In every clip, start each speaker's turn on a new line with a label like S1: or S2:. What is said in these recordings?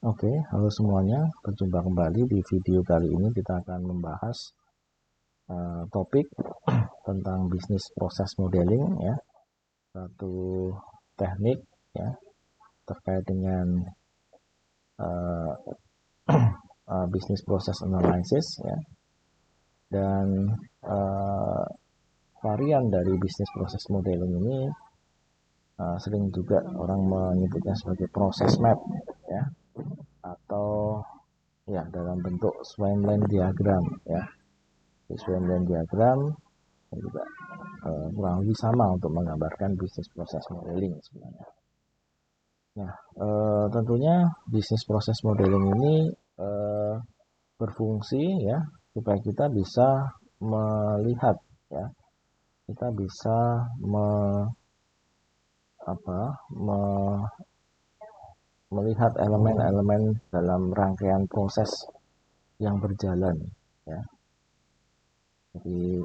S1: Oke, halo semuanya, berjumpa kembali di video kali ini. Kita akan membahas topik tentang bisnis proses modeling, ya, satu teknik ya terkait dengan uh, bisnis proses analysis, ya, dan varian dari bisnis proses modeling ini sering juga orang menyebutnya sebagai proses map, ya, atau ya dalam bentuk Swain-Line diagram, ya. Swain-Line diagram juga kurang lebih sama untuk menggambarkan bisnis proses modeling sebenarnya. Nah, tentunya bisnis proses modeling ini berfungsi ya supaya kita bisa melihat, ya, kita bisa melihat elemen-elemen dalam rangkaian proses yang berjalan, ya. Jadi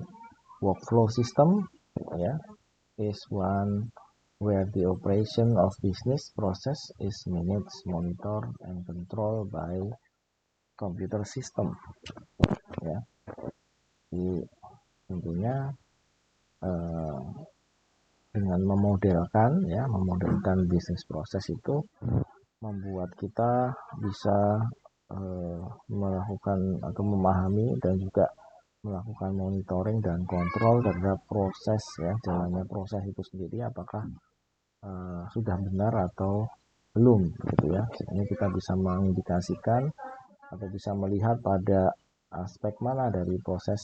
S1: workflow system, ya, is one where the operation of business process is managed, monitored, and controlled by computer system, ya. Jadi tentunya eh, dengan memodelkan bisnis proses itu membuat kita bisa melakukan atau memahami dan juga melakukan monitoring dan kontrol terhadap proses, ya, jalannya proses itu sendiri, apakah sudah benar atau belum, gitu ya. Ini kita bisa mengindikasikan atau bisa melihat pada aspek mana dari proses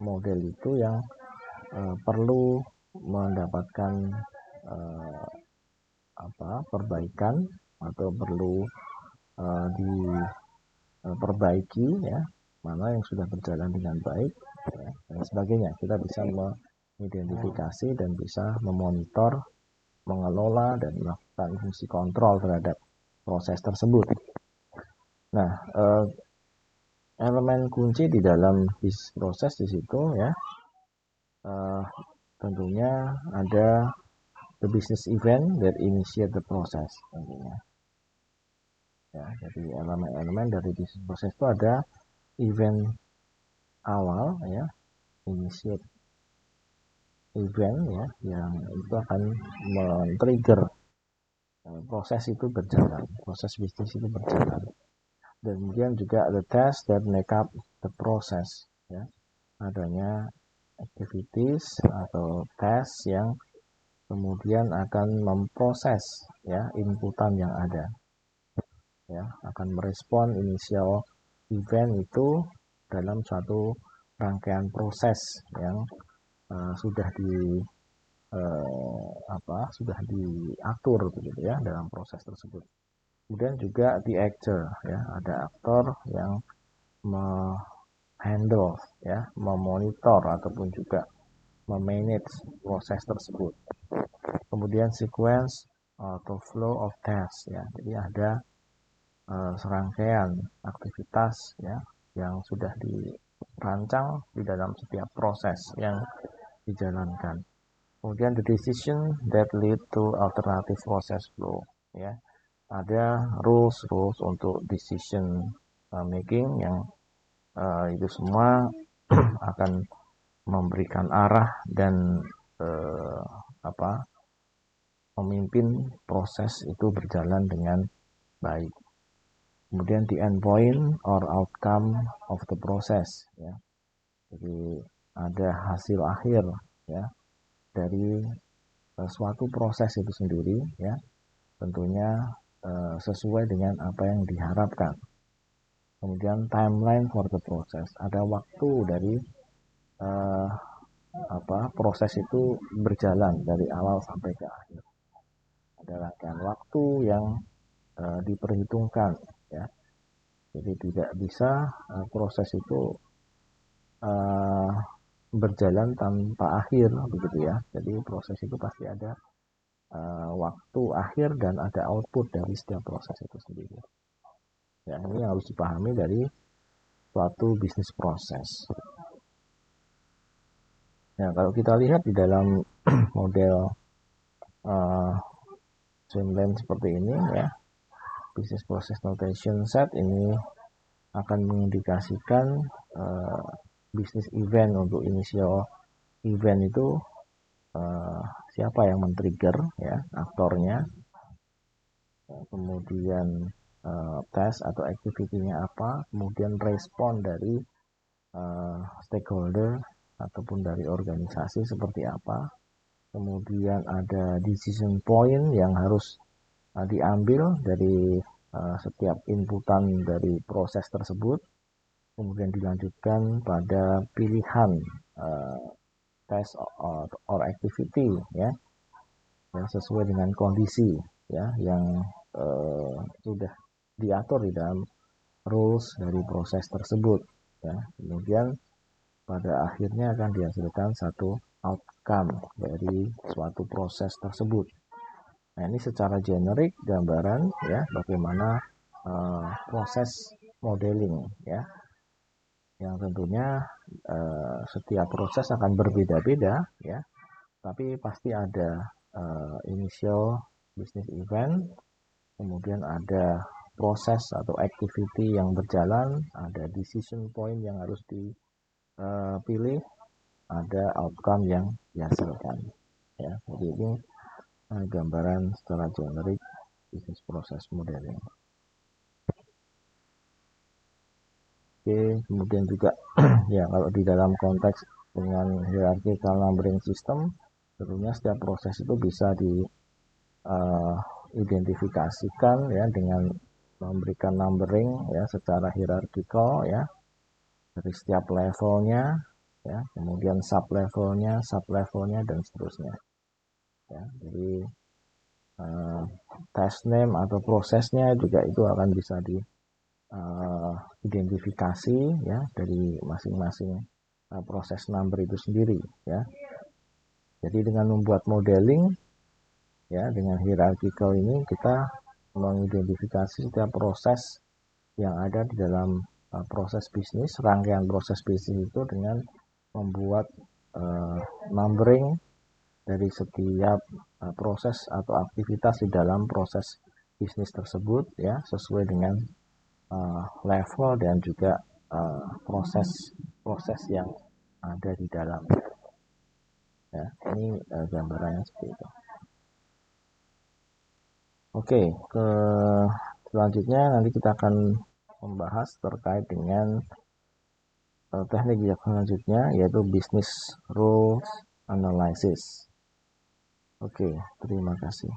S1: model itu yang perlu mendapatkan perbaikan atau perlu diperbaiki, ya, mana yang sudah berjalan dengan baik, ya, dan sebagainya. Kita bisa mengidentifikasi dan bisa memonitor, mengelola, dan melakukan fungsi kontrol terhadap proses tersebut. Nah, elemen kunci di dalam bisnis proses di situ, ya, tentunya ada the business event that initiate the process, tentunya. Ya, jadi elemen-elemen dari bisnis proses itu ada event awal, ya, initiate event, ya, yang itu akan men-trigger proses itu berjalan, proses bisnis itu berjalan. Dan kemudian juga ada task that make up the process, ya, adanya activities atau task yang kemudian akan memproses, ya, inputan yang ada, ya, akan merespon initial event itu dalam suatu rangkaian proses yang sudah sudah diatur begitu, ya, dalam proses tersebut. Kemudian juga the actor, ya, ada aktor yang handle, ya, memonitor ataupun juga memanage proses tersebut. Kemudian sequence atau flow of tasks, ya, jadi ada serangkaian aktivitas, ya, yang sudah dirancang di dalam setiap proses yang dijalankan. Kemudian the decision that lead to alternative process flow, ya, ada rules untuk decision making yang itu semua akan memberikan arah dan memimpin proses itu berjalan dengan baik. Kemudian the end point or outcome of the process, ya, jadi ada hasil akhir, ya, dari suatu proses itu sendiri, ya, tentunya sesuai dengan apa yang diharapkan. Kemudian timeline for the process, ada waktu dari proses itu berjalan dari awal sampai ke akhir. Ada rangkaian waktu yang diperhitungkan, ya. Jadi tidak bisa proses itu berjalan tanpa akhir, begitu ya. Jadi proses itu pasti ada waktu akhir dan ada output dari setiap proses itu sendiri. Ya, ini harus dipahami dari suatu bisnis proses. Nah, kalau kita lihat di dalam model Swain-Line seperti ini, ya, business process notation set ini akan mengindikasikan business event. Untuk initial event itu siapa yang men-trigger, ya, aktornya, kemudian task atau activity-nya apa, kemudian respon dari stakeholder ataupun dari organisasi seperti apa, kemudian ada decision point yang harus diambil dari setiap inputan dari proses tersebut, kemudian dilanjutkan pada pilihan task or activity, ya, yang sesuai dengan kondisi, ya, yang sudah diatur di dalam rules dari proses tersebut, ya. Kemudian pada akhirnya akan dihasilkan satu outcome dari suatu proses tersebut. Nah, ini secara generik gambaran, ya, bagaimana proses modeling, ya, yang tentunya setiap proses akan berbeda-beda, ya, tapi pasti ada initial business event, kemudian ada proses atau activity yang berjalan, ada decision point yang harus dipilih, ada outcome yang dihasilkan, ya. Jadi ini gambaran secara generik business process modeling. Oke, kemudian juga ya, kalau di dalam konteks dengan hierarchical numbering system, tentunya setiap proses itu bisa diidentifikasikan, ya, dengan memberikan numbering, ya, secara hierarchical, ya, dari setiap levelnya, ya, kemudian sub levelnya dan seterusnya, ya. Jadi task name atau prosesnya juga itu akan bisa diidentifikasi, ya, dari masing-masing proses number itu sendiri, ya. Jadi dengan membuat modeling, ya, dengan hierarchical ini kita mengidentifikasi setiap proses yang ada di dalam proses bisnis, rangkaian proses bisnis itu dengan membuat numbering dari setiap proses atau aktivitas di dalam proses bisnis tersebut, ya, sesuai dengan level dan juga proses yang ada di dalam, ya. Ini gambarannya seperti itu. Oke, selanjutnya nanti kita akan membahas terkait dengan teknik yang selanjutnya, yaitu business rules analysis. Oke, terima kasih.